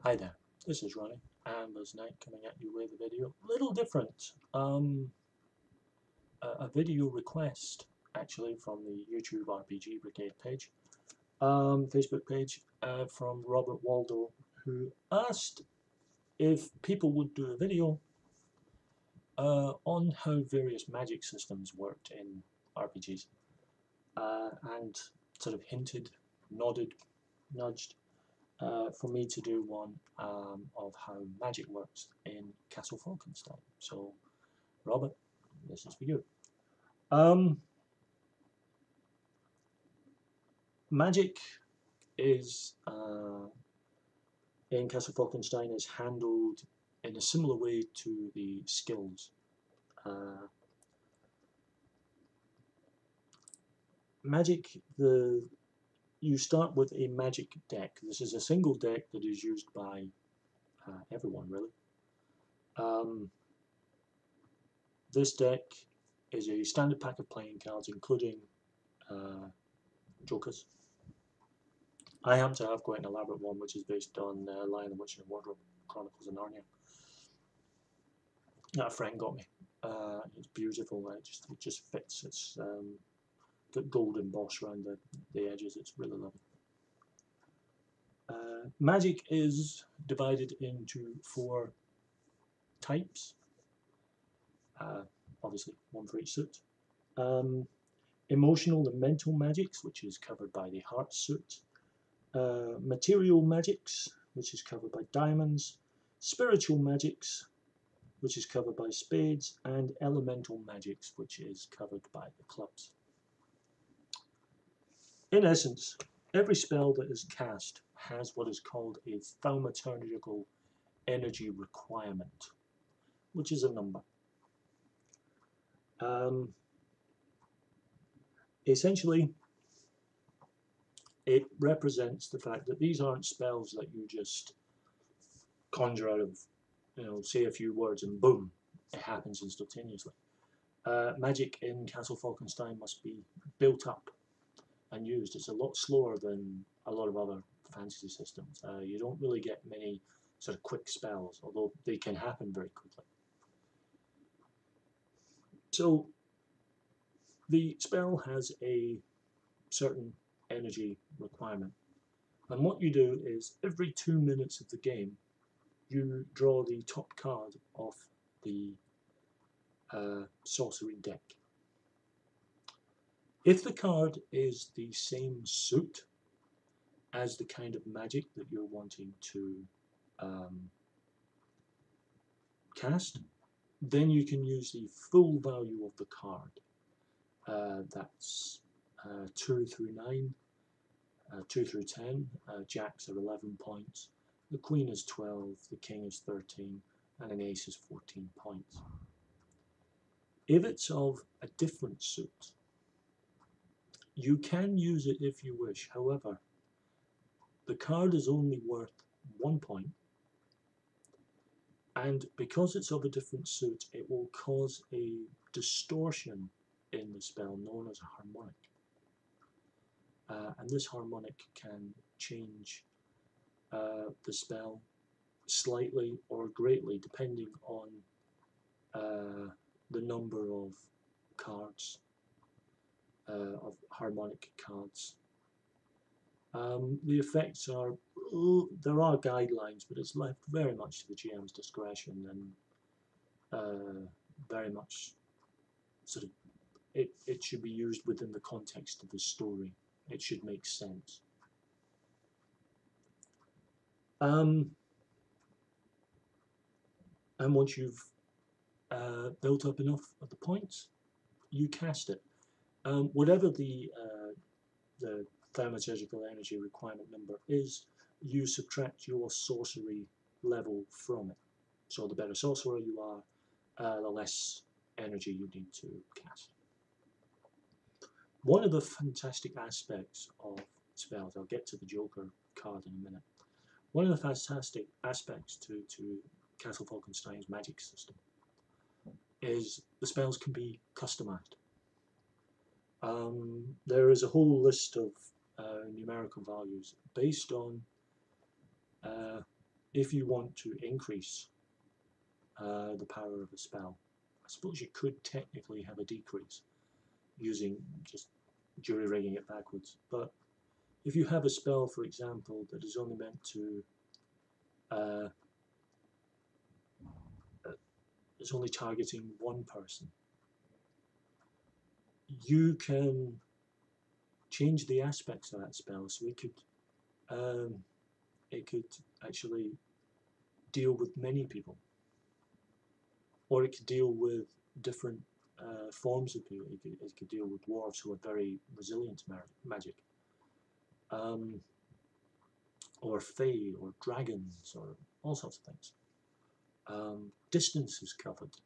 Hi there, this is Ronnie, Amber's Night coming at you with a video. Little different. A video request actually from the YouTube RPG Brigade page, Facebook page, from Robert Waldo, who asked if people would do a video on how various magic systems worked in RPGs, and sort of hinted, nodded, nudged for me to do one of how magic works in Castle Falkenstein. So, Robert, this is for you. Magic is in Castle Falkenstein is handled in a similar way to the skills. Magic, you start with a magic deck. This is a single deck that is used by everyone, really. This deck is a standard pack of playing cards, including jokers. I happen to have quite an elaborate one, which is based on Lion, the Witch, and the Wardrobe, Chronicles of Narnia. That a friend got me. It's beautiful. It just fits. It's got gold embossed around the edges. It's really lovely. Magic is divided into 4 types. Obviously, one for each suit. Emotional and mental magics, which is covered by the heart suit. Material magics, which is covered by diamonds. Spiritual magics, which is covered by spades. And elemental magics, which is covered by the clubs. In essence, every spell that is cast has what is called a thaumaturgical energy requirement, which is a number. Essentially, it represents the fact that these aren't spells that you just conjure out of, say a few words and boom, it happens instantaneously. Magic in Castle Falkenstein must be built up and used. It's a lot slower than a lot of other fantasy systems. You don't really get many sort of quick spells, although they can happen very quickly. So the spell has a certain energy requirement, and what you do is every 2 minutes of the game you draw the top card off the sorcery deck. If the card is the same suit as the kind of magic that you're wanting to cast, then you can use the full value of the card. That's 2 through 9, 2 through 10, jacks are 11 points, the queen is 12, the king is 13, and an ace is 14 points. If it's of a different suit, you can use it if you wish. However, the card is only worth 1 point, and because it's of a different suit, it will cause a distortion in the spell known as a harmonic. And this harmonic can change the spell slightly or greatly depending on the number of cards, of harmonic cards. The effects are, there are guidelines, but it's left very much to the GM's discretion, and very much sort of it should be used within the context of the story. It should make sense. And once you've built up enough of the points, you cast it. Whatever the thaumaturgical energy requirement number is, you subtract your sorcery level from it. So the better sorcerer you are, the less energy you need to cast. One of the fantastic aspects of spells, I'll get to the Joker card in a minute, one of the fantastic aspects to Castle Falkenstein's magic system is the spells can be customized. There is a whole list of numerical values based on if you want to increase the power of a spell, I suppose you could technically have a decrease using just jury-rigging it backwards. But if you have a spell, for example, that is only meant to is only targeting one person, you can change the aspects of that spell. So it could actually deal with many people, or it could deal with different forms of people. It could deal with dwarves who are very resilient to magic, or fae, or dragons, or all sorts of things. Distance is covered,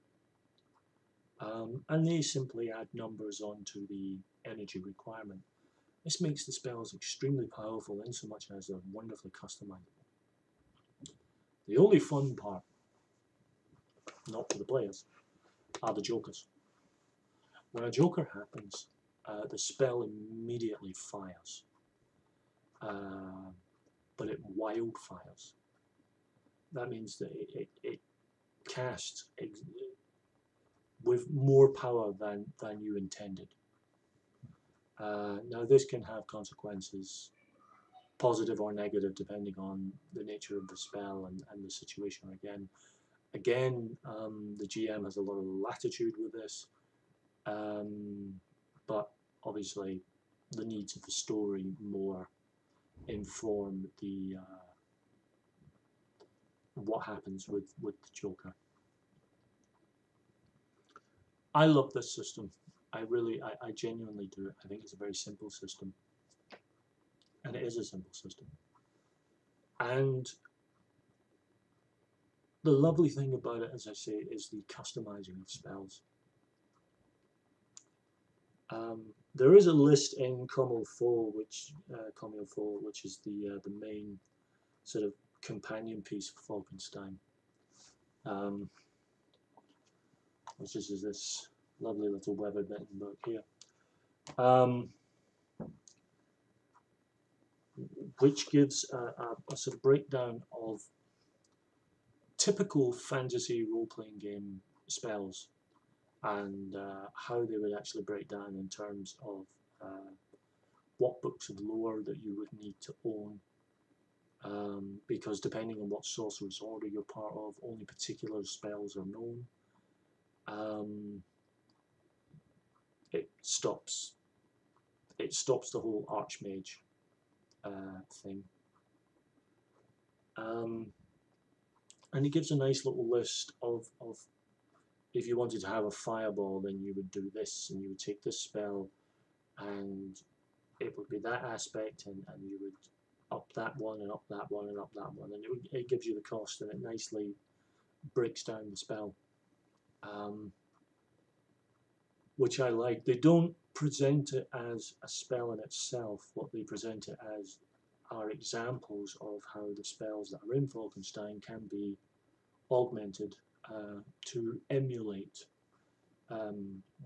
and they simply add numbers onto the energy requirement. This makes the spells extremely powerful in so much as they're wonderfully customizable. The only fun part, not for the players, are the jokers. When a joker happens, the spell immediately fires, but it wildfires. That means that it casts with more power than you intended. Now this can have consequences, positive or negative, depending on the nature of the spell and the situation. Again, the GM has a lot of latitude with this, but obviously the needs of the story more inform the what happens with the Joker. I love this system. I genuinely do. I think it's a very simple system, and it is a simple system. And the lovely thing about it, as I say, is the customizing of spells. There is a list in Castle Falkenstein, which is the main sort of companion piece for Falkenstein, which is this lovely little weather-bitten book here, which gives a sort of breakdown of typical fantasy role-playing game spells, and how they would actually break down in terms of what books of lore that you would need to own, because depending on what sorcerer's order you're part of, only particular spells are known. It stops the whole archmage thing, and it gives a nice little list of if you wanted to have a fireball, then you would do this, and you would take this spell, and it would be that aspect, and you would up that one, and up that one, and up that one, and it gives you the cost, and it nicely breaks down the spell, which I like. They don't present it as a spell in itself. What they present it as are examples of how the spells that are in Falkenstein can be augmented to emulate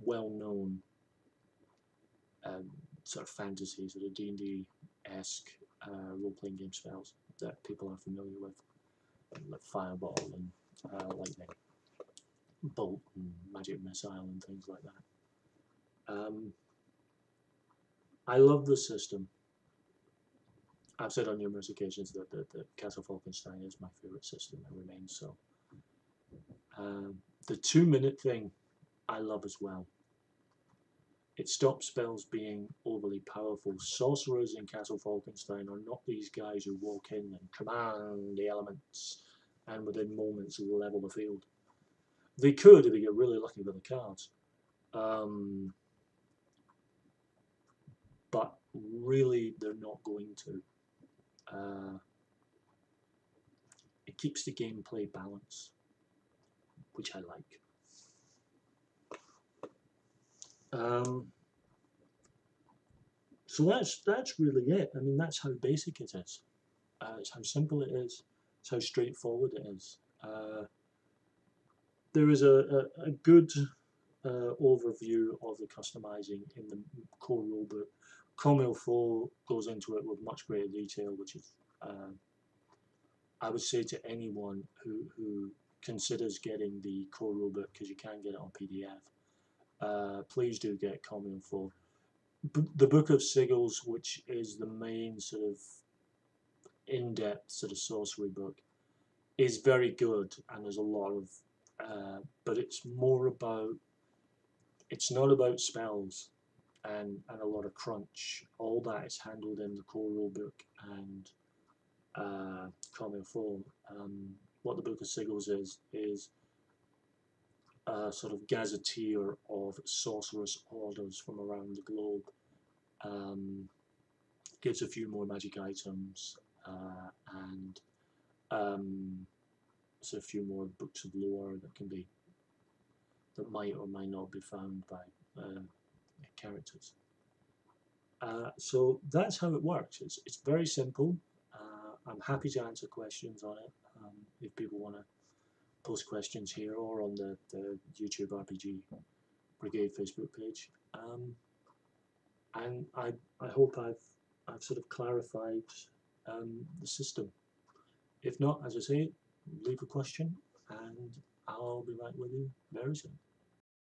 well-known sort of fantasy, sort of D&D-esque role-playing game spells that people are familiar with, like Fireball and Lightning Bolt and Magic Missile and things like that. I love the system. I've said on numerous occasions that Castle Falkenstein is my favourite system and remains so. The 2-minute thing I love as well. It stops spells being overly powerful. Sorcerers in Castle Falkenstein are not these guys who walk in and command the elements and within moments level the field. They could if they get really lucky with the cards. But really they're not going to. It keeps the gameplay balance, which I like. So that's really it. I mean, that's how basic it is. It's how simple it is. It's how straightforward it is. There is a good overview of the customizing in the core rulebook. Comme il faut goes into it with much greater detail, which is I would say to anyone who considers getting the core rulebook, because you can get it on PDF, please do get Comme Il Faut. The Book of Sigils, which is the main sort of in-depth sort of sorcery book, is very good, and there's a lot of, but it's more about, it's not about spells and a lot of crunch. All that is handled in the core rulebook and Comme Il Faut. What the Book of Sigils is a sort of gazetteer of sorceress orders from around the globe. Gives a few more magic items and so a few more books of lore that might or might not be found by characters. So that's how it works. It's very simple. I'm happy to answer questions on it if people want to post questions here or on the YouTube RPG Brigade Facebook page. And I hope I've sort of clarified the system. If not, as I say, leave a question and I'll be back with you very soon.